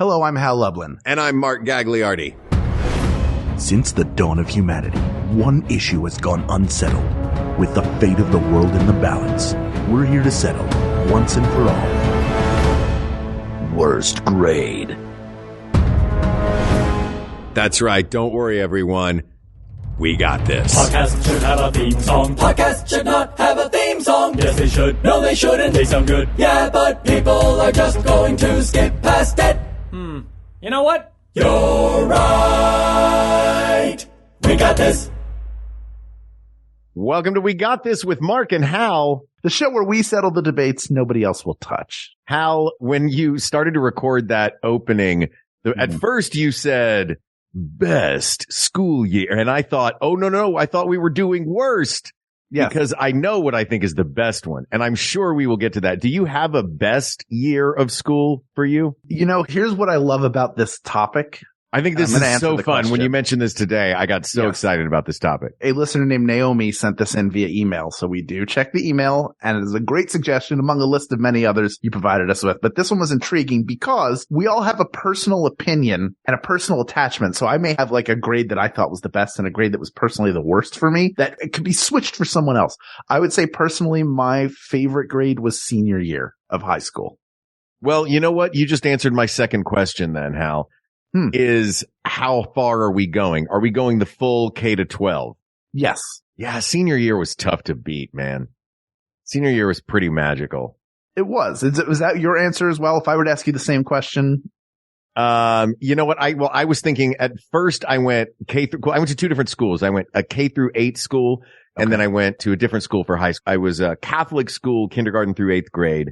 Hello, I'm Hal Lublin. And I'm Mark Gagliardi. Since the dawn of humanity, one issue has gone unsettled. With the fate of the world in the balance, we're here to settle, once and for all, worst grade. That's right. Don't worry, everyone. We got this. Podcasts should have a theme song. Podcasts should not have a theme song. Yes, they should. No, they shouldn't. They sound good. Yeah, but people are just going to skip past it. You know what? You're right. We got this. Welcome to We Got This with Mark and Hal. The show where we settle the debates nobody else will touch. Hal, when you started to record that opening, at first you said best school year. And I thought, oh, no, I thought we were doing worst. Yes. Because I know what I think is the best one. And I'm sure we will get to that. Do you have a best year of school for you? You know, here's what I love about this topic. I think this is so fun. Question. When you mentioned this today, I got so excited about this topic. A listener named Naomi sent this in via email. So we do check the email, and it is a great suggestion among a list of many others you provided us with. But this one was intriguing because we all have a personal opinion and a personal attachment. So I may have like a grade that I thought was the best and a grade that was personally the worst for me that it could be switched for someone else. I would say personally, my favorite grade was senior year of high school. Well, you know what? You just answered my second question then, Hal. Is how far are we going? Are we going the full K to 12? Yes. Yeah, senior year was tough to beat, man. Senior year was pretty magical. It was. Was that your answer as well? If I were to ask you the same question? You know what? I was thinking at first I went I went to two different schools. I went a K through 8 school and then I went to a different school for high school. I was a Catholic school, kindergarten through 8th grade.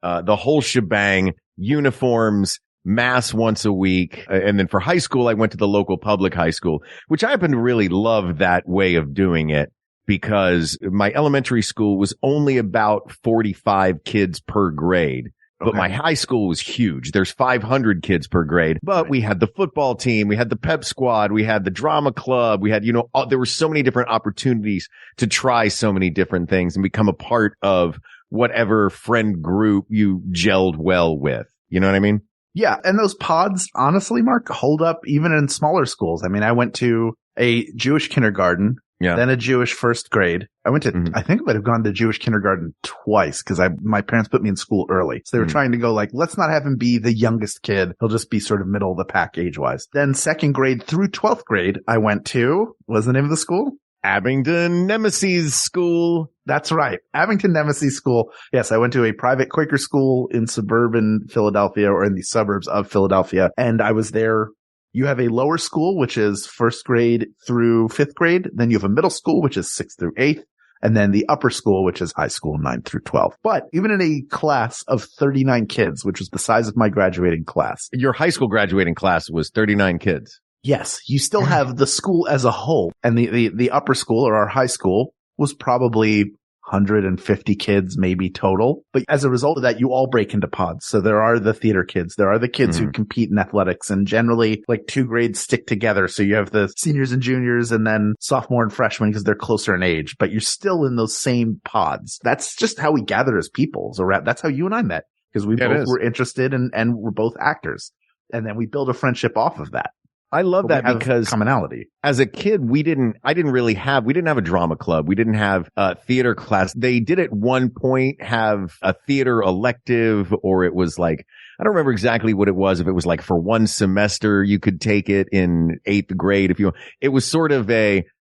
The whole shebang, uniforms, mass once a week. And then for high school, I went to the local public high school, which I happen to really love that way of doing it because my elementary school was only about 45 kids per grade. But my high school was huge. There's 500 kids per grade, but we had the football team. We had the pep squad. We had the drama club. We had, there were so many different opportunities to try so many different things and become a part of whatever friend group you gelled well with. You know what I mean? Yeah. And those pods, honestly, Mark, hold up even in smaller schools. I mean, I went to a Jewish kindergarten, then a Jewish first grade. I went to, I think I might have gone to Jewish kindergarten twice because my parents put me in school early. So they were trying to go like, let's not have him be the youngest kid. He'll just be sort of middle of the pack age wise. Then second grade through 12th grade, I went to, what's the name of the school? Abingdon Nemesis School. That's right. Abingdon Nemesis School. Yes, I went to a private Quaker school in suburban Philadelphia or in the suburbs of Philadelphia. And I was there. You have a lower school, which is first grade through 5th grade. Then you have a middle school, which is 6th through 8th. And then the upper school, which is high school 9 through 12. But even in a class of 39 kids, which was the size of my graduating class. Your high school graduating class was 39 kids. Yes, you still have the school as a whole. And the upper school or our high school was probably 150 kids maybe total. But as a result of that, you all break into pods. So there are the theater kids. There are the kids who compete in athletics and generally like 2 grades stick together. So you have the seniors and juniors and then sophomore and freshman because they're closer in age, but you're still in those same pods. That's just how we gather as people. So that's how you and I met because we both were interested and we're both actors. And then we build a friendship off of that. I love that because commonality. As a kid, we didn't have a drama club. We didn't have a theater class. They did at one point have a theater elective, or it was like, I don't remember exactly what it was. If it was like for one semester, you could take it in 8th grade. It was sort of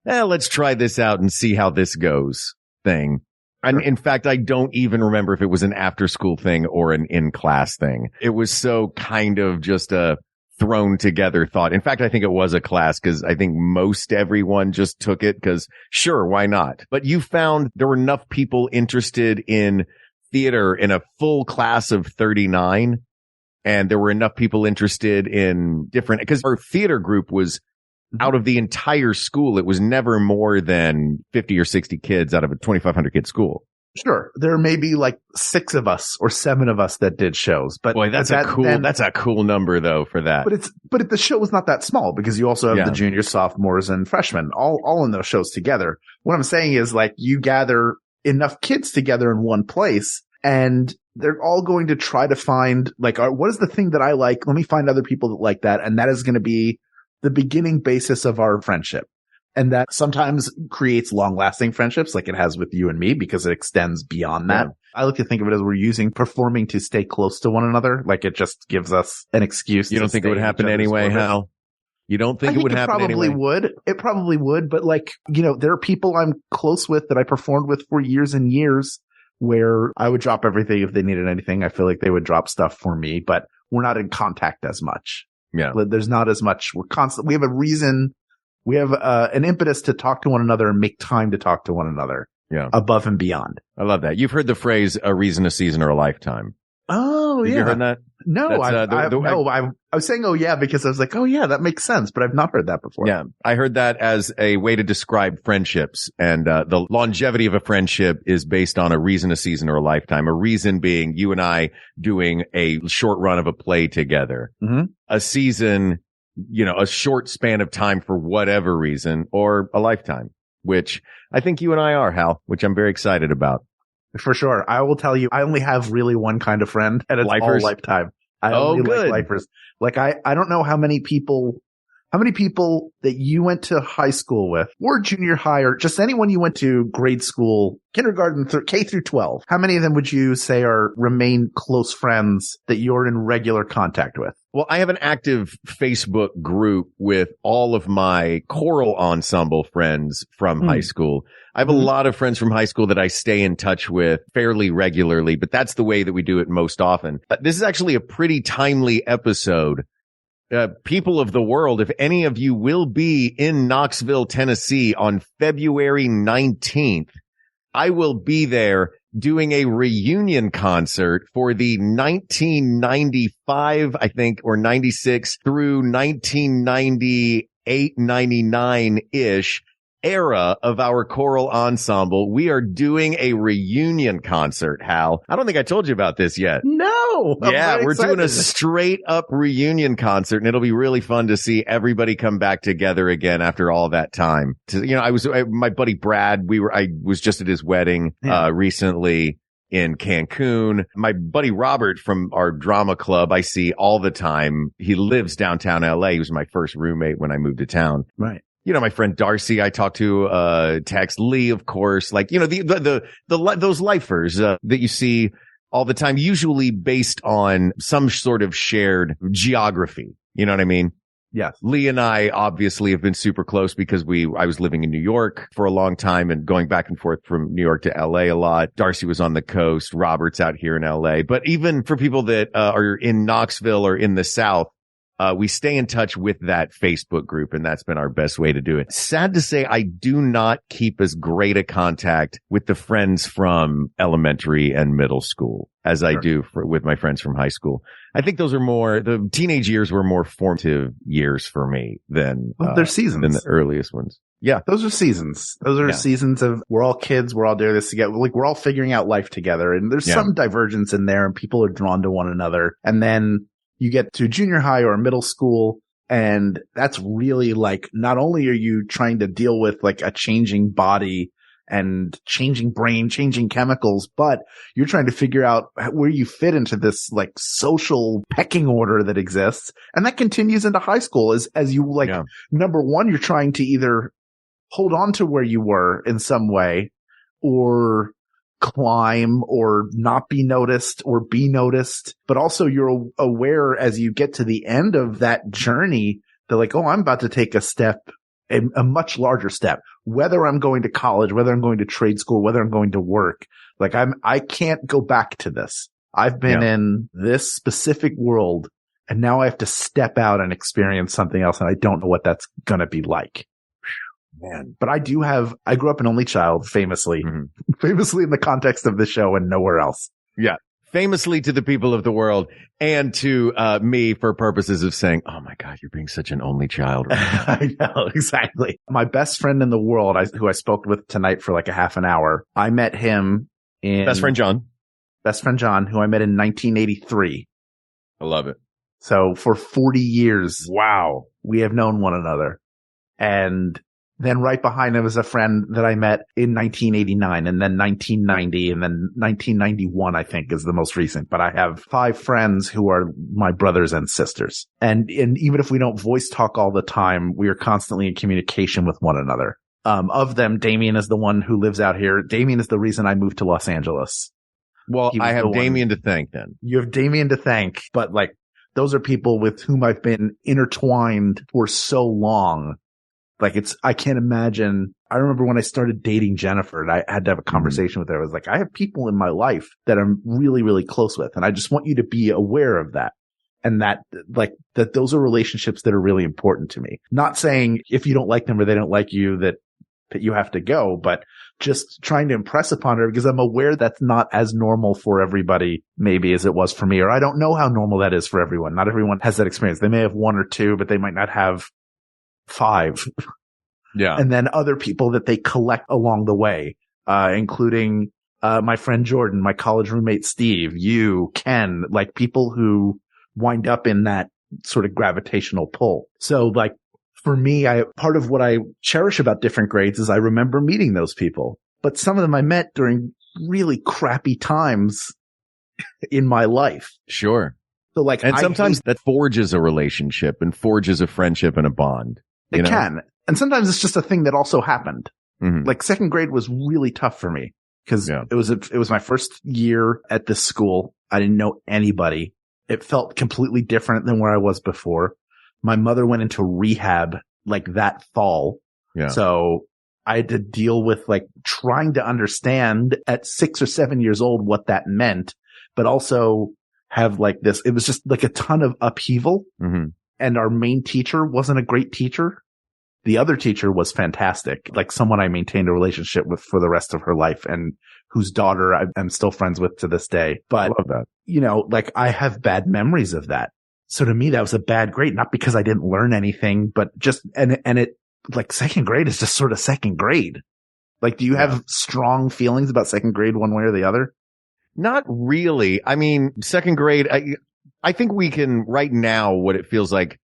let's try this out and see how this goes thing. And in fact, I don't even remember if it was an after school thing or an in class thing. It was so kind of just a thrown together thought. In fact, I think it was a class because I think most everyone just took it because sure, why not? But you found there were enough people interested in theater in a full class of 39. And there were enough people interested in different, because our theater group was out of the entire school. It was never more than 50 or 60 kids out of a 2,500 kid school. Sure. There may be like 6 of us or 7 of us that did shows, but boy, that's a cool number though for that. But the show was not that small because you also have the juniors, sophomores and freshmen all in those shows together. What I'm saying is like you gather enough kids together in one place and they're all going to try to find like, what is the thing that I like? Let me find other people that like that. And that is going to be the beginning basis of our friendship. And that sometimes creates long lasting friendships like it has with you and me because it extends beyond that. Yeah. I like to think of it as we're using performing to stay close to one another. Like it just gives us an excuse. You don't think it would happen anyway, Hal? You don't think it would happen anyway? It probably would. But like, there are people I'm close with that I performed with for years and years where I would drop everything if they needed anything. I feel like they would drop stuff for me, but we're not in contact as much. Yeah. There's not as much. We're constant. We have a reason. We have an impetus to talk to one another and make time to talk to one another. Yeah. Above and beyond. I love that. You've heard the phrase, a reason, a season, or a lifetime. Oh, yeah. Have you heard that? No, I was saying, oh, yeah, because I was like, oh, yeah, that makes sense. But I've not heard that before. Yeah. I heard that as a way to describe friendships. And the longevity of a friendship is based on a reason, a season, or a lifetime. A reason being you and I doing a short run of a play together. Mm-hmm. A season, a short span of time for whatever reason, or a lifetime, which I think you and I are, Hal, which I'm very excited about. For sure. I will tell you, I only have really one kind of friend, and it's lifers? all lifetime. I only good. like lifers. Like, I don't know how many people that you went to high school with, or junior high, or just anyone you went to grade school, kindergarten, K through 12. How many of them would you say remain close friends that you're in regular contact with? Well, I have an active Facebook group with all of my choral ensemble friends from high school. I have a lot of friends from high school that I stay in touch with fairly regularly, but that's the way that we do it most often. This is actually a pretty timely episode. People of the world, if any of you will be in Knoxville, Tennessee on February 19th, I will be there doing a reunion concert for the 1995, I think, or 96 through 1998, 99-ish era of our choral ensemble. We are doing a reunion concert, Hal. I don't think I told you about this yet. No. Yeah, we're doing a straight up reunion concert, and it'll be really fun to see everybody come back together again after all that time. My buddy Brad, I was just at his wedding, recently in Cancun. My buddy Robert from our drama club, I see all the time. He lives downtown LA. He was my first roommate when I moved to town. Right. My friend Darcy, I talked to, Tex Lee, of course, like, those lifers, that you see all the time, usually based on some sort of shared geography. You know what I mean? Yes. Lee and I obviously have been super close because I was living in New York for a long time and going back and forth from New York to LA a lot. Darcy was on the coast. Robert's out here in LA. But even for people that are in Knoxville or in the South, we stay in touch with that Facebook group, and that's been our best way to do it. Sad to say, I do not keep as great a contact with the friends from elementary and middle school as I do with my friends from high school. I think the teenage years were more formative years for me than they're seasons, than the earliest ones. Yeah. Those are seasons. Those are seasons of we're all kids. We're all doing this together. Like we're all figuring out life together, and there's some divergence in there, and people are drawn to one another. And then you get to junior high or middle school, and that's really like, not only are you trying to deal with like a changing body and changing brain, changing chemicals, but you're trying to figure out where you fit into this like social pecking order that exists. And that continues into high school as you like, number one, you're trying to either hold on to where you were in some way or climb or not be noticed or be noticed, but also you're aware as you get to the end of that journey that like, oh, I'm about to take a step, a much larger step, whether I'm going to college, whether I'm going to trade school, whether I'm going to work. Like I can't go back to this. I've been in this specific world, and now I have to step out and experience something else. And I don't know what that's going to be like. Man, but I grew up an only child, famously in the context of the show and nowhere else. Yeah. Famously to the people of the world and to me for purposes of saying, oh my God, you're being such an only child. Right now. I know, exactly. My best friend in the world, who I spoke with tonight for like a half an hour, I met him Best friend John, who I met in 1983. I love it. So for 40 years. Wow. We have known one another. And Then right behind him is a friend that I met in 1989 and then 1990 and then 1991, I think is the most recent. But I have 5 friends who are my brothers and sisters. And even if we don't voice talk all the time, we are constantly in communication with one another. Of them, Damien is the one who lives out here. Damien is the reason I moved to Los Angeles. Well, I have Damien to thank then. You have Damien to thank, but like those are people with whom I've been intertwined for so long. Like I can't imagine. I remember when I started dating Jennifer and I had to have a conversation with her. I was like, I have people in my life that I'm really, really close with. And I just want you to be aware of that. And that those are relationships that are really important to me. Not saying if you don't like them or they don't like you that you have to go, but just trying to impress upon her because I'm aware that's not as normal for everybody maybe as it was for me. Or I don't know how normal that is for everyone. Not everyone has that experience. They may have 1 or 2, but they might not have 5. Yeah. And then other people that they collect along the way, including, my friend Jordan, my college roommate Steve, you, Ken, like people who wind up in that sort of gravitational pull. So like for me, part of what I cherish about different grades is I remember meeting those people, but some of them I met during really crappy times in my life. Sure. So like, and sometimes that forges a relationship and forges a friendship and a bond. It can. And sometimes it's just a thing that also happened. Mm-hmm. Like second grade was really tough for me because it was my first year at this school. I didn't know anybody. It felt completely different than where I was before. My mother went into rehab like that fall. Yeah. So I had to deal with like trying to understand at 6 or 7 years old what that meant, but also have like this. It was just like a ton of upheaval. Mm-hmm. And our main teacher wasn't a great teacher. The other teacher was fantastic, like someone I maintained a relationship with for the rest of her life and whose daughter I'm still friends with to this day. But, I love that. You know, like I have bad memories of that. So to me, that was a bad grade, not because I didn't learn anything, but just, and it like second grade is just sort of second grade. Like, do you have strong feelings about second grade one way or the other? Not really. I mean, second grade, I think we can right now what it feels like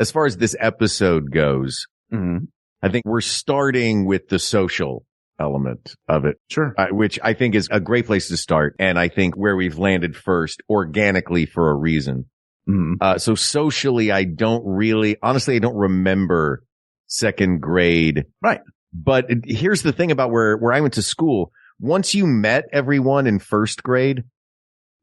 as far as this episode goes. Mm-hmm. I think we're starting with the social element of it. Sure. Which I think is a great place to start. And I think where we've landed first organically for a reason. Mm-hmm. So socially, I don't remember second grade. Right. But here's the thing about where I went to school. Once you met everyone in first grade,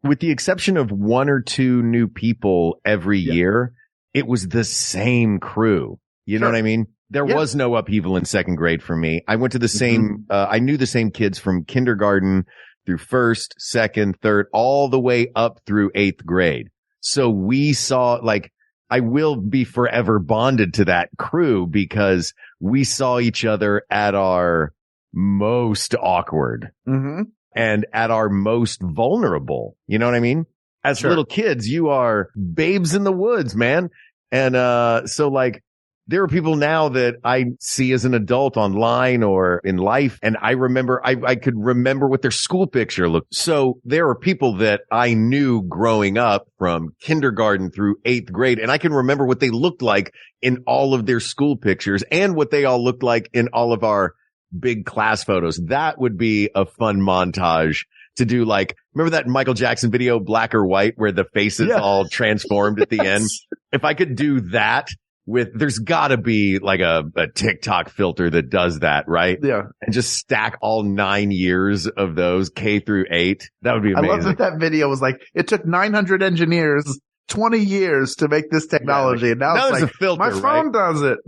with the exception of 1 or 2 new people every year, it was the same crew. You know what I mean? There was no upheaval in second grade for me. I went to the same, I knew the same kids from kindergarten through first, second, third, all the way up through 8th grade. So we saw, like, I will be forever bonded to that crew because we saw each other at our most awkward and at our most vulnerable. You know what I mean? As little kids, you are babes in the woods, man. And, so like, there are people now that I see as an adult online or in life. And I remember, I could remember what their school picture looked. So there are people that I knew growing up from kindergarten through 8th grade. And I can remember what they looked like in all of their school pictures and what they all looked like in all of our big class photos. That would be a fun montage to do. Like, remember that Michael Jackson video, Black or White, where the faces all transformed at the end? If I could do that. There's gotta be like a TikTok filter that does that, right? Yeah. And just stack all 9 years of those K through 8. That would be amazing. I love that video was like, it took 900 engineers 20 years to make this technology. And now it's like, a filter, my phone does it.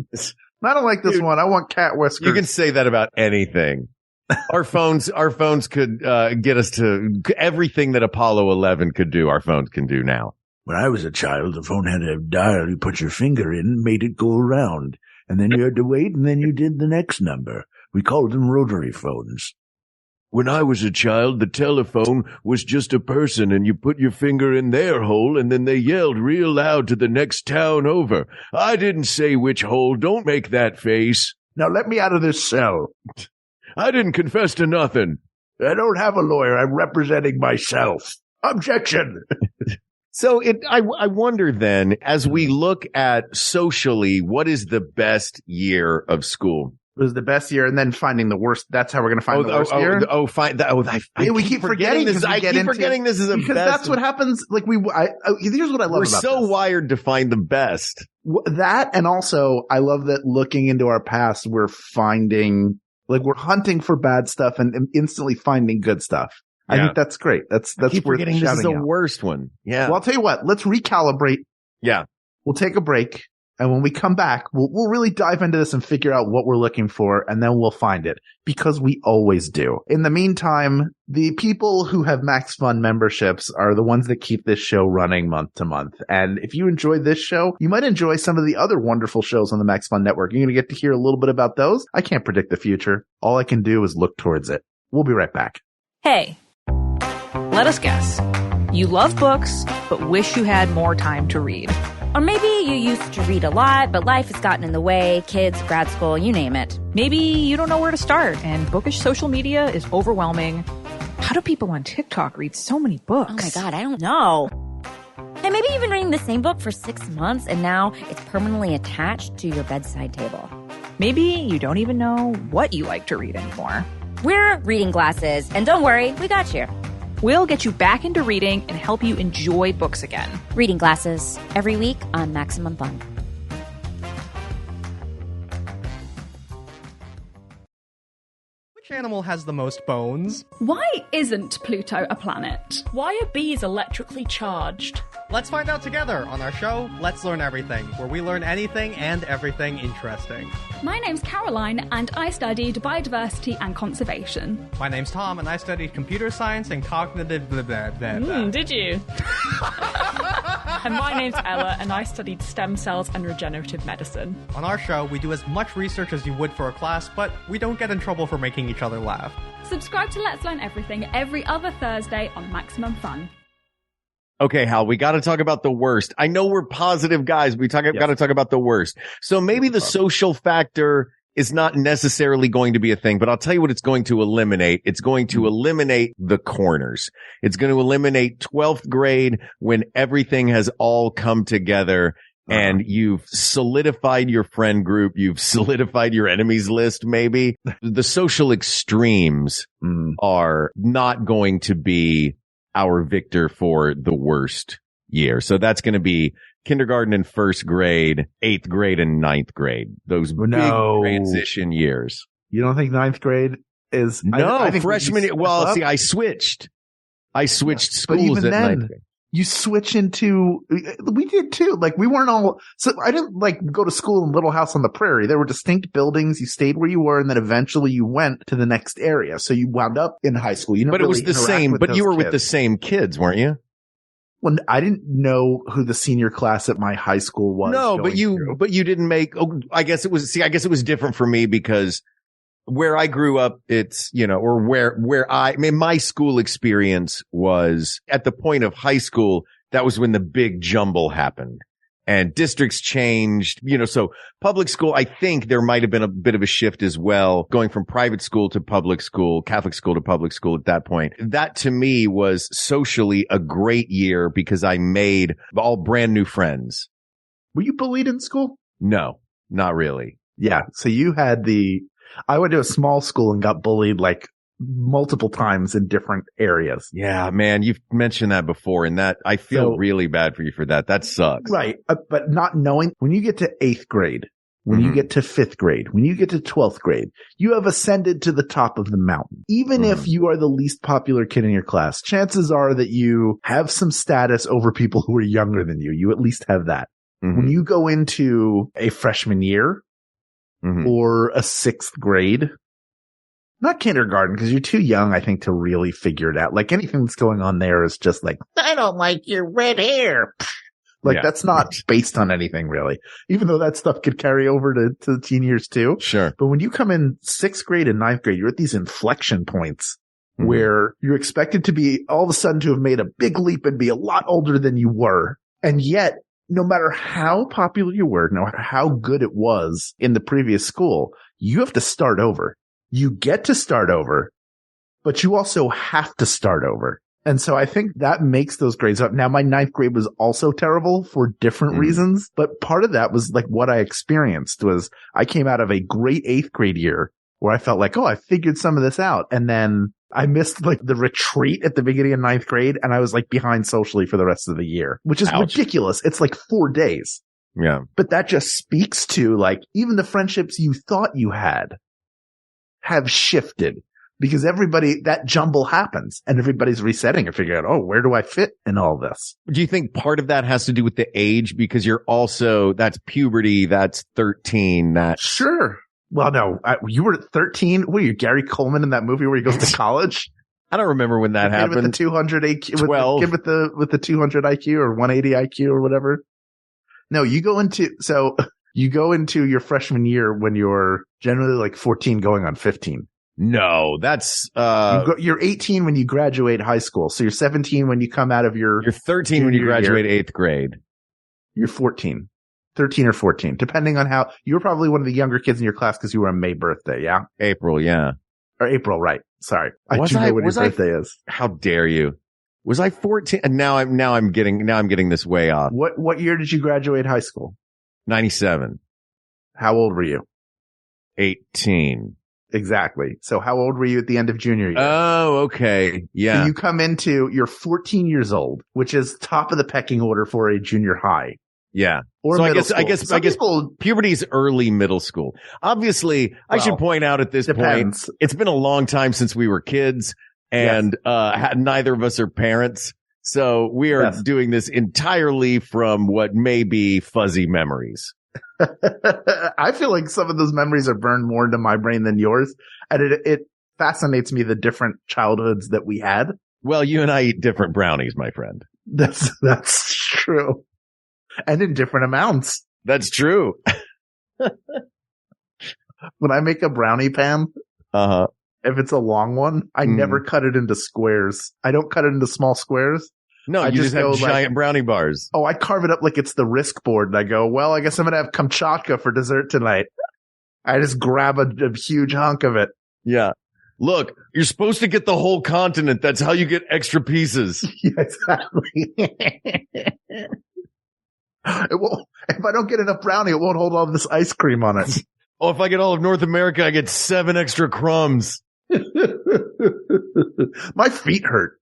I don't like this one. I want cat whiskers. You can say that about anything. Our phones could, get us to everything that Apollo 11 could do. Our phones can do now. When I was a child, the phone had a dial. You put your finger in and made it go around. And then you had to wait, and then you did the next number. We called them rotary phones. When I was a child, the telephone was just a person, and you put your finger in their hole, and then they yelled real loud to the next town over. I didn't say which hole. Don't make that face. Now let me out of this cell. I didn't confess to nothing. I don't have a lawyer. I'm representing myself. Objection. So I wonder then, as we look at socially, what is the best year of school? It was the best year, and then finding the worst. That's how we're going to find the worst year. We keep forgetting this. I keep forgetting this is a because best. That's what happens. Like here's what I love. We're about so this. wired to find the best. That, and also I love that looking into our past, we're finding, like, we're hunting for bad stuff and instantly finding good stuff. I think that's great. That's keep worth forgetting this is the out. worst one. Yeah. Well, I'll tell you what. Let's recalibrate. Yeah. We'll take a break. And when we come back, we'll really dive into this and figure out what we're looking for, and then we'll find it, because we always do. In the meantime, the people who have Max Fun memberships are the ones that keep this show running month to month. And if you enjoy this show, you might enjoy some of the other wonderful shows on the Max Fun Network. You're going to get to hear a little bit about those. I can't predict the future. All I can do is look towards it. We'll be right back. Hey, let us guess. You love books, but wish you had more time to read. Or maybe you used to read a lot, but life has gotten in the way, kids, grad school, you name it. Maybe you don't know where to start, and bookish social media is overwhelming. How do people on TikTok read so many books? Oh my God, I don't know. And maybe you've been reading the same book for 6 months, and now it's permanently attached to your bedside table. Maybe you don't even know what you like to read anymore. We're Reading Glasses, and don't worry, we got you. We'll get you back into reading and help you enjoy books again. Reading Glasses, every week on Maximum Fun. Which animal has the most bones? Why isn't Pluto a planet? Why are bees electrically charged? Let's find out together on our show, Let's Learn Everything, where we learn anything and everything interesting. My name's Caroline, and I studied biodiversity and conservation. My name's Tom, and I studied computer science and cognitive blah, blah, blah, blah. Did you? And my name's Ella, and I studied stem cells and regenerative medicine. On our show, we do as much research as you would for a class, but we don't get in trouble for making each other laugh. Subscribe to Let's Learn Everything every other Thursday on Maximum Fun. Okay, Hal, we got to talk about the worst. I know we're positive guys. Got to talk about the worst. So maybe the social factor is not necessarily going to be a thing, but I'll tell you what it's going to eliminate. It's going to eliminate the corners. It's going to eliminate 12th grade when everything has all come together and you've solidified your friend group. You've solidified your enemies list, maybe. The social extremes are not going to be our victor for the worst year. So that's going to be kindergarten and first grade, 8th grade and 9th grade. Those big transition years. You don't think 9th grade is? No, I think freshman. I switched. Schools but even at then, 9th grade. You switch into, we did too. Like, we weren't all, so I didn't like go to school in Little House on the Prairie. There were distinct buildings. You stayed where you were, and then eventually you went to the next area. So you wound up in high school. You but it was the same, but you were with the same kids, weren't you? When I didn't know who the senior class at my high school was. No, but you didn't make, I guess it was different for me because where I grew up, it's, or my school experience was at the point of high school. That was when the big jumble happened and districts changed, so public school, I think there might have been a bit of a shift as well, going from private school to public school, Catholic school to public school at that point. That to me was socially a great year because I made all brand new friends. Were you bullied in school? No, not really. Yeah. So you had I went to a small school and got bullied like multiple times in different areas. Yeah, man, you've mentioned that before, and that I feel really bad for you for that. That sucks. Right. But not knowing when you get to 8th grade, when you get to 5th grade, when you get to 12th grade, you have ascended to the top of the mountain. Even if you are the least popular kid in your class, chances are that you have some status over people who are younger than you. You at least have that. When you go into a freshman year, or a 6th grade, not kindergarten, because you're too young, I think, to really figure it out. Like, anything that's going on there is just like, I don't like your red hair. Like, that's not based on anything, really. Even though that stuff could carry over to the teen years, too. Sure. But when you come in 6th grade and 9th grade, you're at these inflection points where you're expected to be, all of a sudden, to have made a big leap and be a lot older than you were. And yet, no matter how popular you were, no matter how good it was in the previous school, you have to start over. You get to start over, but you also have to start over. And so I think that makes those grades up. Now, my ninth grade was also terrible for different reasons, but part of that was like what I experienced was I came out of a great eighth grade year where I felt like, oh, I figured some of this out. And then I missed like the retreat at the beginning of ninth grade and I was like behind socially for the rest of the year, which is ridiculous. It's like 4 days. Yeah. But that just speaks to like even the friendships you thought you had have shifted. Because that jumble happens and everybody's resetting and figuring out, oh, where do I fit in all this? Do you think part of that has to do with the age? Because that's puberty, that's 13, Sure. Well, no, you were 13. What are you, Gary Coleman in that movie where he goes to college? I don't remember when that happened. With the 200 IQ, 12. With the 200 IQ or 180 IQ or whatever. No, you go into your freshman year when you're generally like 14 going on 15. No, that's, you're 18 when you graduate high school. So you're 17 when you come out of you're 13 when you graduate eighth grade. You're 14, 13 or 14, depending on how you were probably one of the younger kids in your class because you were a May birthday. Yeah. April. Yeah. Or April. Right. Sorry. I do know what your birthday is. How dare you? Was I 14? And now I'm getting this way off. What year did you graduate high school? 97. How old were you? 18. Exactly. So how old were you at the end of junior year? Oh, okay. Yeah. So you come you're 14 years old, which is top of the pecking order for a junior high. Yeah. Or so I guess puberty's early middle school. Obviously, I should point out at this point, it's been a long time since we were kids and, neither of us are parents. So we are doing this entirely from what may be fuzzy memories. I feel like some of those memories are burned more into my brain than yours. And it fascinates me the different childhoods that we had. Well, you and I eat different brownies, my friend. That's true. And in different amounts. That's true. When I make a brownie pan, if it's a long one, I never cut it into squares. I don't cut it into small squares. No, I just have giant brownie bars. Oh, I carve it up like it's the Risk board. And I go, well, I guess I'm going to have Kamchatka for dessert tonight. I just grab a huge hunk of it. Yeah. Look, you're supposed to get the whole continent. That's how you get extra pieces. Yeah, exactly. It won't, if I don't get enough brownie, it won't hold all this ice cream on it. Oh, if I get all of North America, I get 7 extra crumbs. My feet hurt.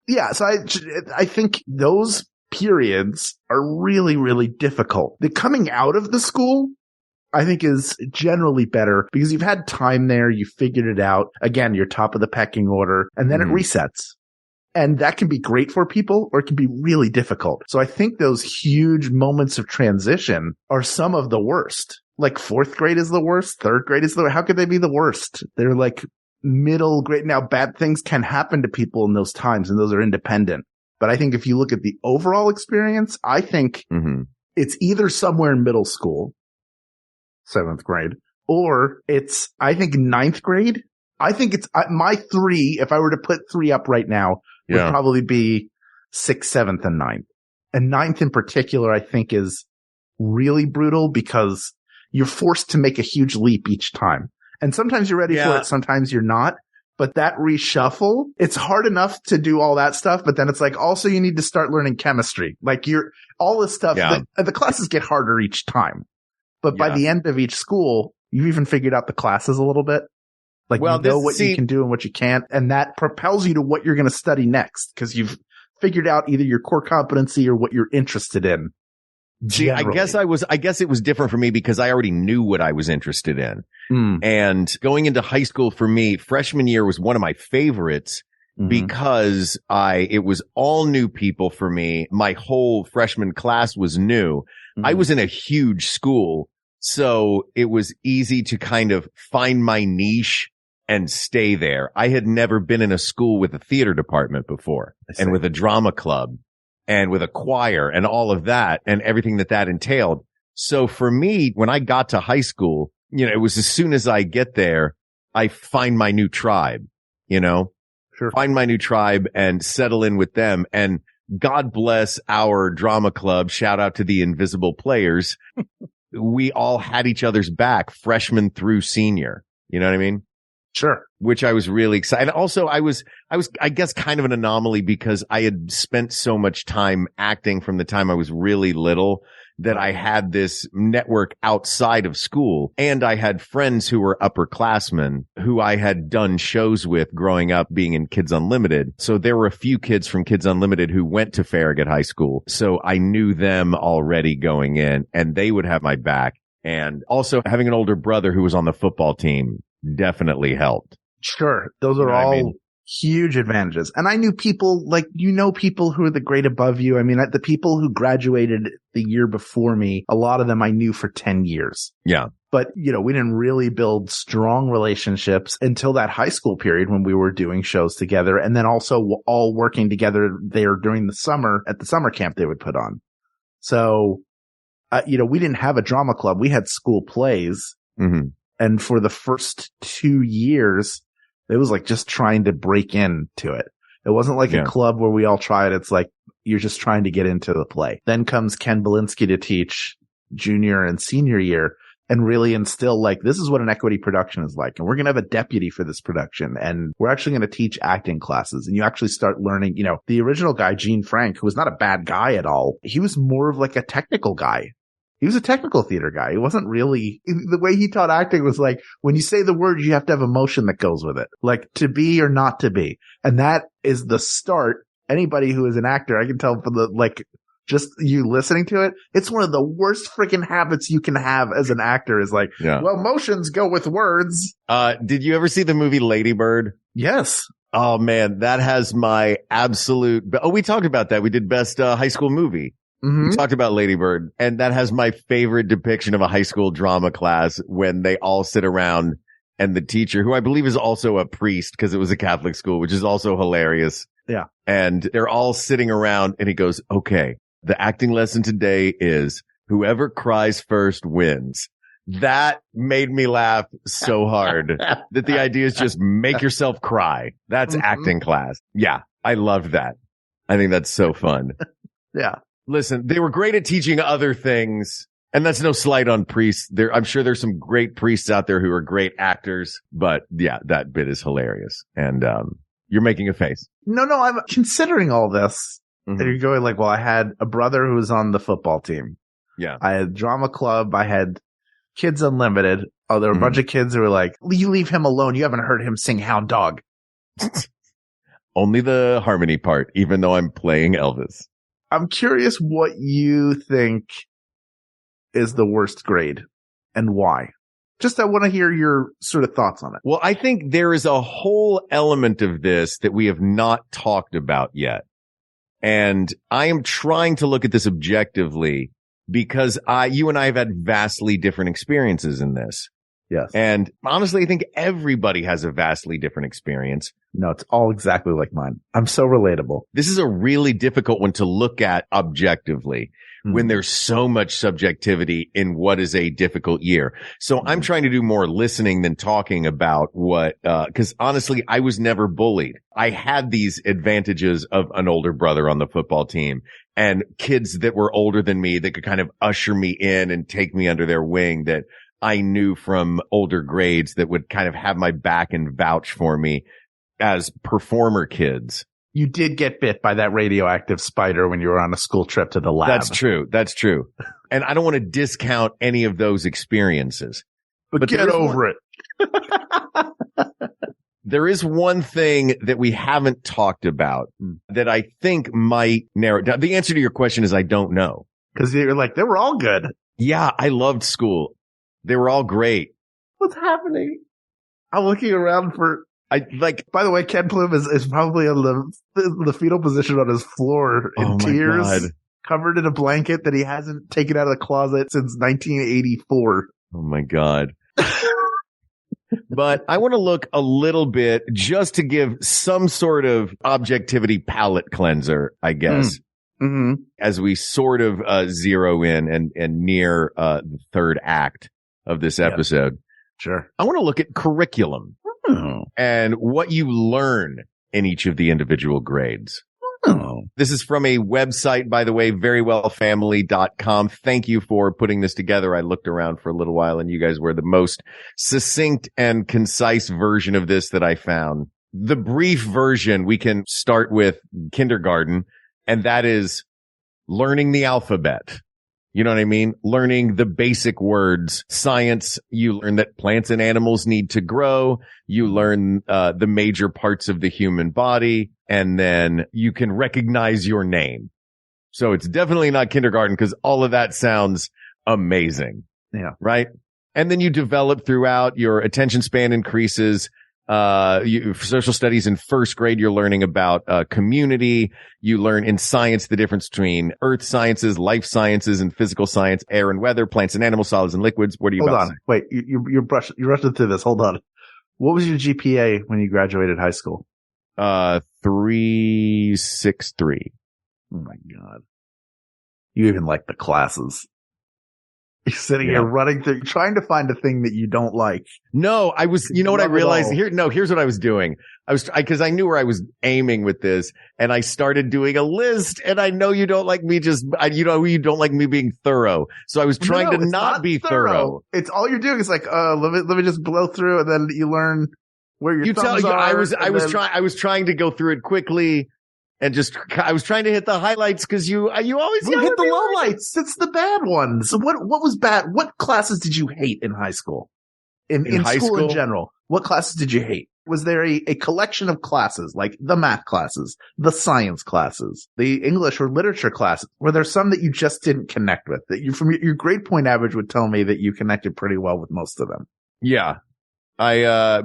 Yeah, so I think those periods are really, really difficult. The coming out of the school, I think, is generally better because you've had time there, you figured it out. Again, you're top of the pecking order, and then it resets. And that can be great for people or it can be really difficult. So I think those huge moments of transition are some of the worst. Like 4th grade is the worst, 3rd grade is the worst. How could they be the worst? They're like middle grade. Now, bad things can happen to people in those times, and those are independent. But I think if you look at the overall experience, I think it's either somewhere in middle school, 7th grade, or it's, I think, 9th grade. I think it's my 3. If I were to put 3 up right now, would probably be 6th, 7th, and 9th. And 9th in particular, I think, is really brutal because you're forced to make a huge leap each time. And sometimes you're ready for it, sometimes you're not. But that reshuffle, it's hard enough to do all that stuff. But then it's like, also you need to start learning chemistry. Like all this stuff, the classes get harder each time. But by the end of each school, you've even figured out the classes a little bit. Like you know what you can do and what you can't. And that propels you to what you're going to study next because you've figured out either your core competency or what you're interested in. See, I guess it was different for me because I already knew what I was interested in. And going into high school for me, freshman year was one of my favorites because it was all new people for me. My whole freshman class was new. I was in a huge school, so it was easy to kind of find my niche and stay there. I had never been in a school with a theater department before and with a drama club. And with a choir and all of that and everything that entailed. So for me, when I got to high school, it was as soon as I get there, I find my new tribe, find my new tribe and settle in with them. And God bless our drama club. Shout out to the Invisible Players. We all had each other's back, freshman through senior. You know what I mean? Sure. Which I was really excited. Also, I was, I guess, kind of an anomaly because I had spent so much time acting from the time I was really little that I had this network outside of school, and I had friends who were upperclassmen who I had done shows with growing up being in Kids Unlimited. So there were a few kids from Kids Unlimited who went to Farragut High School. So I knew them already going in, and they would have my back. And also having an older brother who was on the football team definitely helped. Sure. Those are all huge advantages. And I knew people people who are the grade above you. I mean, the people who graduated the year before me, a lot of them I knew for 10 years. Yeah. But, we didn't really build strong relationships until that high school period when we were doing shows together, and then also all working together there during the summer at the summer camp they would put on. So, we didn't have a drama club. We had school plays. Mm-hmm. And for the first 2 years, it was like just trying to break into it. It wasn't like a club where we all tried. It's like you're just trying to get into the play. Then comes Ken Belinsky to teach junior and senior year and really instill this is what an equity production is like. And we're going to have a deputy for this production. And we're actually going to teach acting classes. And you actually start learning, the original guy, Gene Frank, who was not a bad guy at all. He was more of like a technical guy. He was a technical theater guy. He wasn't really, the way he taught acting was like, when you say the word, you have to have emotion that goes with it. Like to be or not to be. And that is the start. Anybody who is an actor, I can tell from just you listening to it, it's one of the worst freaking habits you can have as an actor is well, emotions go with words. Did you ever see the movie Lady Bird? Yes. Oh man, that has my absolute, we talked about that. We did best high school movie. Mm-hmm. We talked about Lady Bird, and that has my favorite depiction of a high school drama class when they all sit around and the teacher, who I believe is also a priest because it was a Catholic school, which is also hilarious. Yeah. And they're all sitting around and he goes, okay, the acting lesson today is whoever cries first wins. That made me laugh so hard that the idea is just make yourself cry. That's acting class. Yeah. I loved that. I think that's so fun. Yeah. Listen, they were great at teaching other things, and that's no slight on priests. I'm sure there's some great priests out there who are great actors, but yeah, that bit is hilarious. And, you're making a face. No, I'm considering all this. Mm-hmm. And you're going well, I had a brother who was on the football team. Yeah. I had drama club. I had Kids Unlimited. Oh, there were a bunch of kids who were like, you leave him alone. You haven't heard him sing Hound Dog. Only the harmony part, even though I'm playing Elvis. I'm curious what you think is the worst grade and why. Just I want to hear your sort of thoughts on it. Well, I think there is a whole element of this that we have not talked about yet. And I am trying to look at this objectively because you and I have had vastly different experiences in this. Yes. And honestly, I think everybody has a vastly different experience. No, it's all exactly like mine. I'm so relatable. This is a really difficult one to look at objectively when there's so much subjectivity in what is a difficult year. So I'm trying to do more listening than talking about cause honestly, I was never bullied. I had these advantages of an older brother on the football team and kids that were older than me that could kind of usher me in and take me under their wing that I knew from older grades that would kind of have my back and vouch for me as performer kids. You did get bit by that radioactive spider when you were on a school trip to the lab. That's true. And I don't want to discount any of those experiences. But get over it. There is one thing that we haven't talked about that I think might narrow it down. The answer to your question is I don't know. Because you're like, they were all good. Yeah, I loved school. They were all great. What's happening? I'm looking around for... by the way, Ken Plume is probably in the fetal position on his floor in tears, covered in a blanket that he hasn't taken out of the closet since 1984. Oh my God. But I want to look a little bit just to give some sort of objectivity palate cleanser, I guess, as we sort of zero in and near the third act of this episode. Sure. I want to look at curriculum and what you learn in each of the individual grades. Oh. This is from a website, by the way, verywellfamily.com. Thank you for putting this together. I looked around for a little while and you guys were the most succinct and concise version of this that I found. The brief version, we can start with kindergarten, and that is learning the alphabet. You know what I mean? Learning the basic words. Science, you learn that plants and animals need to grow. You learn the major parts of the human body, and then you can recognize your name. So it's definitely not kindergarten because all of that sounds amazing. Yeah. Right? And then you develop throughout, your attention span increases. Social studies in first grade, you're learning about community. You learn in science the difference between earth sciences, life sciences, and physical science, air and weather, plants and animals, solids and liquids. What are you Hold about on. to say? Wait, you're rushing through this. Hold on. What was your GPA when you graduated high school? 3.63. Oh my God. You even like the classes. You're sitting here running through, trying to find a thing that you don't like. No, I was, you know what I realized all. here's what I was doing. Cause I knew where I was aiming with this, and I started doing a list, and I know you don't like me you don't like me being thorough. So I was trying to not be thorough. It's all you're doing is like, let me just blow through, and then you learn where your thumbs are. I was trying to go through it quickly. And I was trying to hit the highlights because you always hit the lowlights. It's the bad ones. So what was bad? What classes did you hate in high school? In high school in general, what classes did you hate? Was there a collection of classes, like the math classes, the science classes, the English or literature classes? Were there some that you just didn't connect with? That you, from your grade point average, would tell me that you connected pretty well with most of them. Yeah. I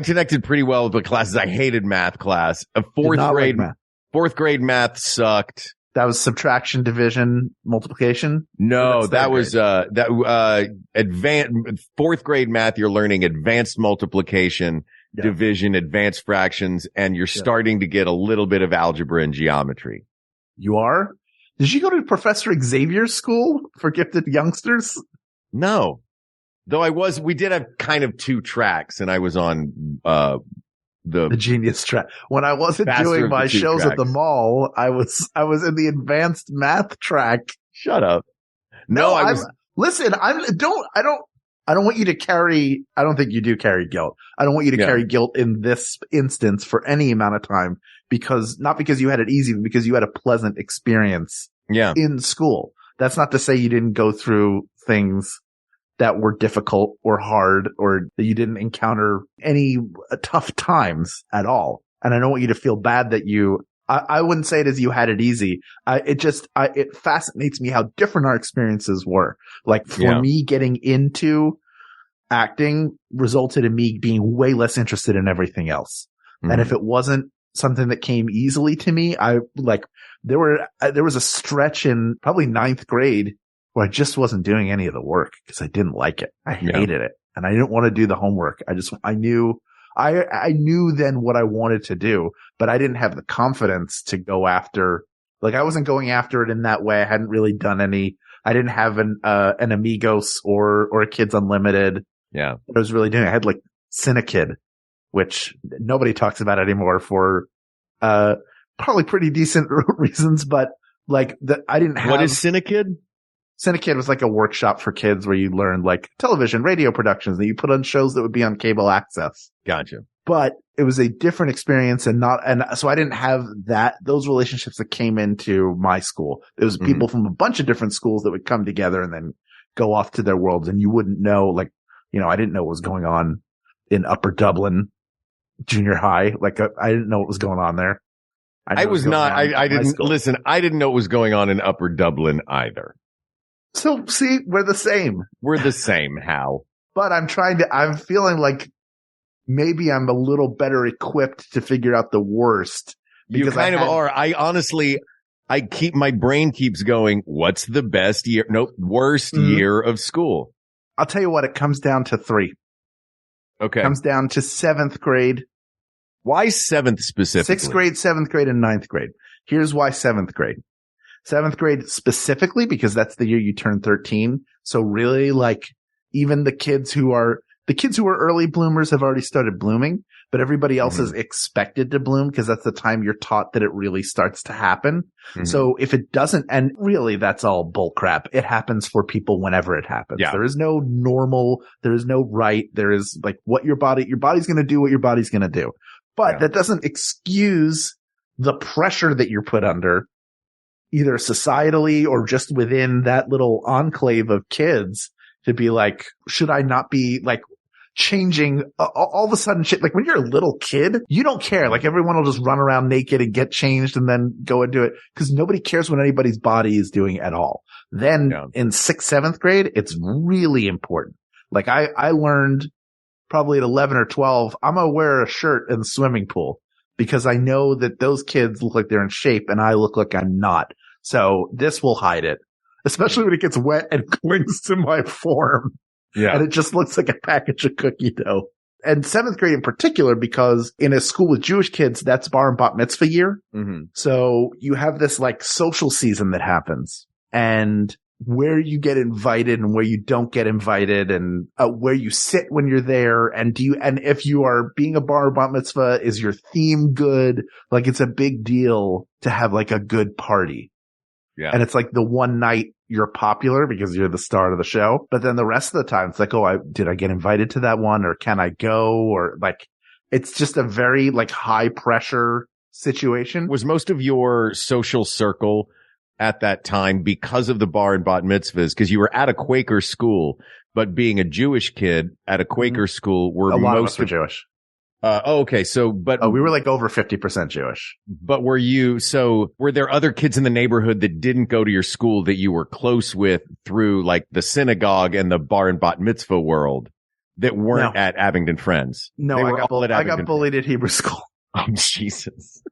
connected pretty well with the classes. I hated math class. Fourth grade math sucked. That was subtraction, division, multiplication? No, that was, advanced, fourth grade math. You're learning advanced multiplication, division, advanced fractions, and you're starting to get a little bit of algebra and geometry. You are? Did you go to Professor Xavier's school for gifted youngsters? No. Though we did have kind of two tracks, and I was on, the genius track. When I wasn't doing my shows tracks at the mall, I was in the advanced math track. Shut up. Listen, I don't want you to carry, I don't think you do carry guilt. I don't want you to carry guilt in this instance for any amount of time not because you had it easy, but because you had a pleasant experience in school. That's not to say you didn't go through things that were difficult or hard, or that you didn't encounter any tough times at all. And I don't want you to feel bad that I wouldn't say it as you had it easy. It fascinates me how different our experiences were. Like for me, getting into acting resulted in me being way less interested in everything else. Mm-hmm. And if it wasn't something that came easily to me, there was a stretch in probably 9th grade where I just wasn't doing any of the work because I didn't like it. I hated it, and I didn't want to do the homework. I knew then what I wanted to do, but I didn't have the confidence to go after, I wasn't going after it in that way. I hadn't really done I didn't have an Amigos or a Kids Unlimited. Yeah. I was really doing, I had Cinekid, which nobody talks about anymore for, probably pretty decent reasons, but I didn't have. What is Cinekid? Cinekid was a workshop for kids where you learned television, radio productions that you put on shows that would be on cable access. Gotcha. But it was a different experience and so I didn't have those relationships that came into my school. There was people from a bunch of different schools that would come together and then go off to their worlds, and you wouldn't know, I didn't know what was going on in Upper Dublin junior high. I didn't know what was going on there. I didn't know what was going on in Upper Dublin either. So see, we're the same. We're the same, Hal. But I'm feeling like maybe I'm a little better equipped to figure out the worst. You kind of are. My brain keeps going, what's the best year? Worst year of school. I'll tell you what, it comes down to 3. Okay. It comes down to 7th grade. Why 7th specifically? 6th grade, 7th grade, and 9th grade. Here's why 7th grade. 7th grade specifically, because that's the year you turn 13. So really, even the kids who are early bloomers have already started blooming, but everybody else is expected to bloom because that's the time you're taught that it really starts to happen. So if it doesn't, and really that's all bullcrap. It happens for people whenever it happens. Yeah. There is no normal, there is no right. There is like what your body's going to do what your body's going to do. But that doesn't excuse the pressure that you're put under, either societally or just within that little enclave of kids, to be like, should I not be like changing all of a sudden shit? Like when you're a little kid, you don't care. Like everyone will just run around naked and get changed and then go and do it because nobody cares what anybody's body is doing at all. Then in 6th, 7th grade, it's really important. Like I learned probably at 11 or 12, I'm going to wear a shirt in the swimming pool because I know that those kids look like they're in shape and I look like I'm not. So this will hide it, especially when it gets wet and clings to my form. Yeah. And it just looks like a package of cookie dough. And 7th grade in particular, because in a school with Jewish kids, that's bar and bat mitzvah year. So you have this like social season that happens and where you get invited and where you don't get invited and where you sit when you're there. And if you are being a bar or bat mitzvah, is your theme good? Like it's a big deal to have like a good party. Yeah. And it's like the one night you're popular because you're the star of the show. But then the rest of the time it's like, oh, did I get invited to that one or can I go? Or like, it's just a very like high pressure situation. Was most of your social circle at that time because of the bar and bat mitzvahs? Because you were at a Quaker school, but being a Jewish kid at a Quaker school were a lot of us most were Jewish. Okay. So, we were like over 50% Jewish. But were there other kids in the neighborhood that didn't go to your school that you were close with through like the synagogue and the bar and bat mitzvah world that weren't at Abingdon Friends? No, I got bullied at Hebrew school. Oh, Jesus.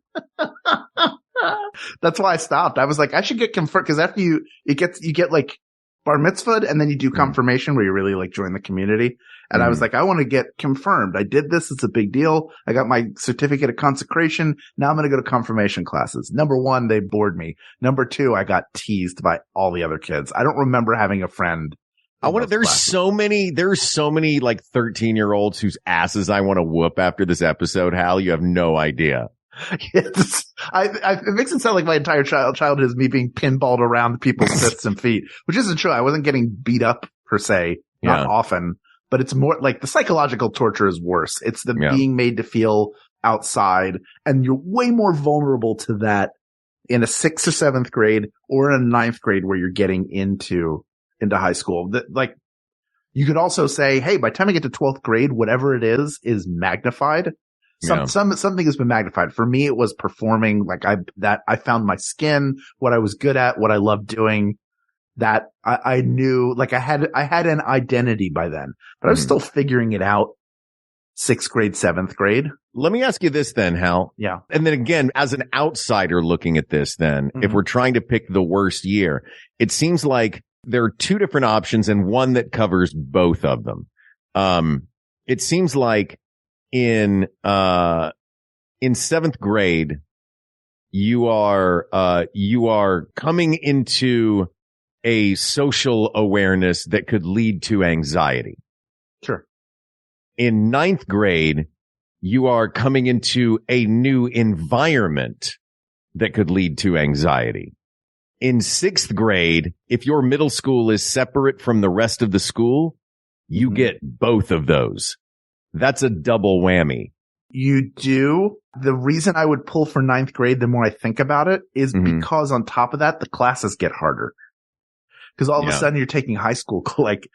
That's why I stopped. I was like, I should get confirmed because after you get like bar mitzvah and then you do confirmation where you really like join the community. And I was like, I want to get confirmed. I did this. It's a big deal. I got my certificate of consecration. Now I'm going to go to confirmation classes. Number one, they bored me. Number two, I got teased by all the other kids. I don't remember having a friend. There's so many like 13-year-olds whose asses I want to whoop after this episode, Hal. You have no idea. Yes. It makes it sound like my entire childhood is me being pinballed around people's fists and feet, which isn't true. I wasn't getting beat up per se, not often, but it's more like the psychological torture is worse. It's the being made to feel outside, and you're way more vulnerable to that in a 6th or 7th grade or in a 9th grade where you're getting into high school. Like you could also say, hey, by the time I get to 12th grade, whatever it is magnified. Something has been magnified. For me, it was performing. Like I found my skin, what I was good at, what I loved doing. That I knew, like I had an identity by then, but I was still figuring it out. 6th grade, 7th grade. Let me ask you this then, Hal. Yeah. And then again, as an outsider looking at this, then if we're trying to pick the worst year, it seems like there are two different options and one that covers both of them. It seems like in 7th grade, you are coming into a social awareness that could lead to anxiety. Sure. In 9th grade, you are coming into a new environment that could lead to anxiety. In 6th grade, if your middle school is separate from the rest of the school, you get both of those. That's a double whammy. You do. The reason I would pull for 9th grade, the more I think about it, is because on top of that, the classes get harder. Because all of a sudden you're taking high school, like,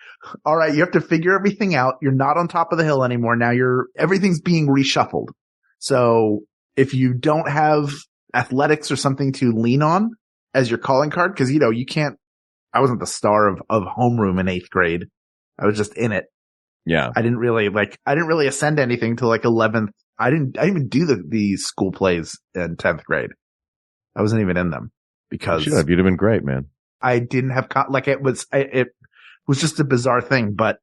all right, you have to figure everything out. You're not on top of the hill anymore. Now everything's being reshuffled. So if you don't have athletics or something to lean on as your calling card, because, I wasn't the star of homeroom in 8th grade. I was just in it. Yeah. I didn't really ascend anything till like 11th. I didn't even do the school plays in 10th grade. I wasn't even in them because you'd have been great, man. I didn't have, it was just a bizarre thing. But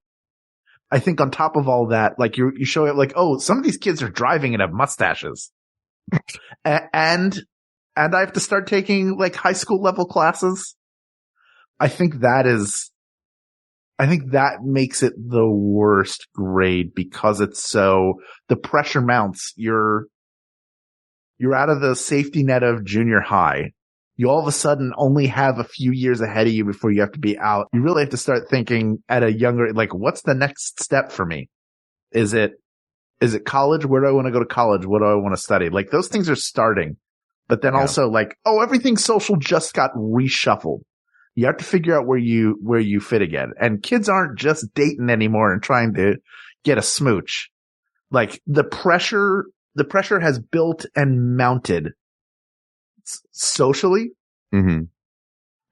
I think on top of all that, like you show it like, oh, some of these kids are driving and have mustaches. and I have to start taking like high school level classes. I think that is I think that makes it the worst grade because the pressure mounts. You're out of the safety net of junior high. You all of a sudden only have a few years ahead of you before you have to be out. You really have to start thinking at a younger, like, what's the next step for me? Is it college? Where do I want to go to college? What do I want to study? Like, those things are starting. But then also like, everything social just got reshuffled. You have to figure out where you fit again. And kids aren't just dating anymore and trying to get a smooch. Like, the pressure has built and mounted socially,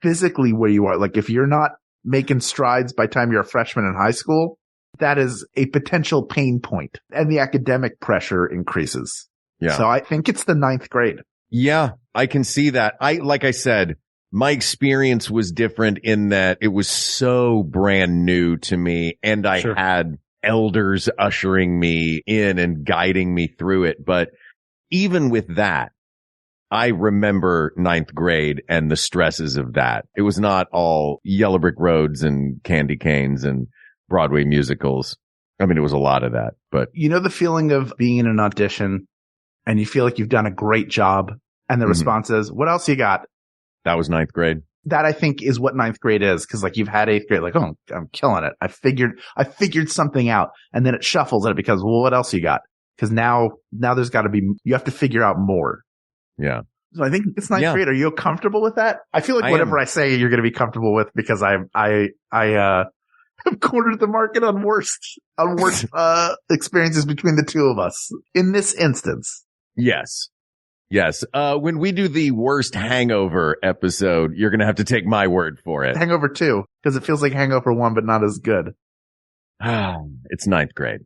physically where you are. Like, if you're not making strides by the time you're a freshman in high school, that is a potential pain point, and the academic pressure increases. Yeah. So I think it's the 9th grade. Yeah, I can see that. Like I said, my experience was different in that it was so brand new to me, and I had elders ushering me in and guiding me through it. But even with that, I remember 9th grade and the stresses of that. It was not all yellow brick roads and candy canes and Broadway musicals. I mean, it was a lot of that, but you know, the feeling of being in an audition and you feel like you've done a great job and the response is, what else you got? That was 9th grade. That I think is what 9th grade is. Cause like you've had 8th grade, like, oh, I'm killing it. I figured something out, and then it shuffles and it becomes, well, what else you got? Cause now there's gotta be, you have to figure out more. Yeah. So I think it's 9th grade. Are you comfortable with that? I feel like whatever I say, you're going to be comfortable with because I have cornered the market on worst experiences between the two of us in this instance. Yes. When we do the worst Hangover episode, you're going to have to take my word for it. Hangover 2, because it feels like Hangover 1, but not as good. It's 9th grade.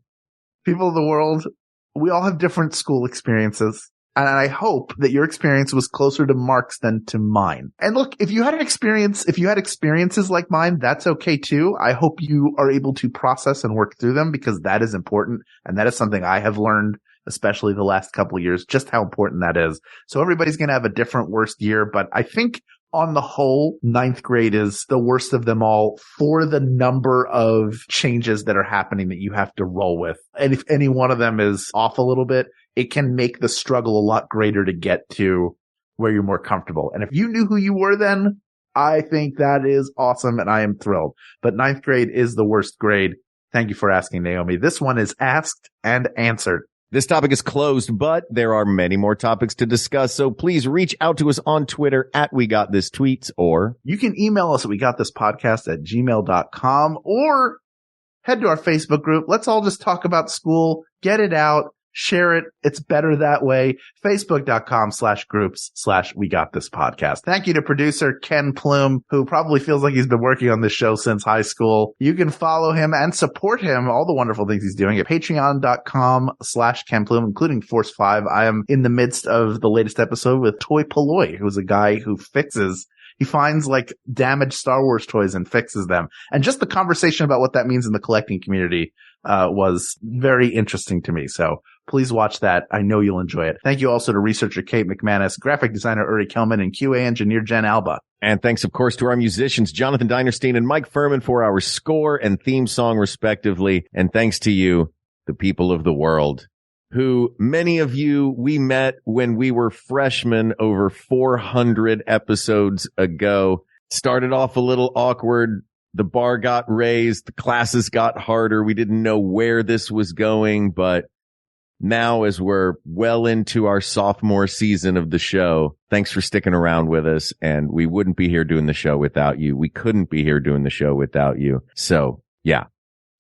People of the world, we all have different school experiences. And I hope that your experience was closer to Mark's than to mine. And look, if you had experiences like mine, that's okay too. I hope you are able to process and work through them, because that is important. And that is something I have learned, especially the last couple of years, just how important that is. So everybody's going to have a different worst year, but I think on the whole, 9th grade is the worst of them all for the number of changes that are happening that you have to roll with. And if any one of them is off a little bit, it can make the struggle a lot greater to get to where you're more comfortable. And if you knew who you were then, I think that is awesome and I am thrilled. But 9th grade is the worst grade. Thank you for asking, Naomi. This one is asked and answered. This topic is closed, but there are many more topics to discuss. So please reach out to us on Twitter at WeGotThisTweets, or you can email us at WeGotThisPodcast@gmail.com, or head to our Facebook group. Let's all just talk about school, get it out. Share it. It's better that way. Facebook.com/groups/WeGotThisPodcast. Thank you to producer Ken Plume, who probably feels like he's been working on this show since high school. You can follow him and support him, all the wonderful things he's doing, at Patreon.com/Ken Plume, including Force 5. I am in the midst of the latest episode with Toy Polloy, who's a guy who he finds like damaged Star Wars toys and fixes them. And just the conversation about what that means in the collecting community was very interesting to me. So please watch that. I know you'll enjoy it. Thank you also to researcher Kate McManus, graphic designer Uri Kelman, and QA engineer Jen Alba. And thanks, of course, to our musicians, Jonathan Dinerstein and Mike Furman, for our score and theme song, respectively. And thanks to you, the people of the world, who many of you we met when we were freshmen over 400 episodes ago. Started off a little awkward. The bar got raised. The classes got harder. We didn't know where this was going, but now, as we're well into our sophomore season of the show, thanks for sticking around with us. And we wouldn't be here doing the show without you. We couldn't be here doing the show without you. So yeah,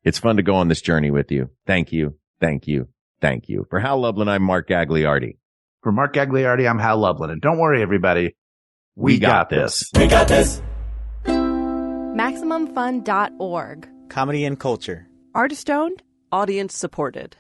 it's fun to go on this journey with you. Thank you. Thank you. Thank you. For Hal Lublin, I'm Mark Gagliardi. For Mark Gagliardi, I'm Hal Lublin. And don't worry, everybody. We got this. We got this. MaximumFun.org. Comedy and culture. Artist owned. Audience supported.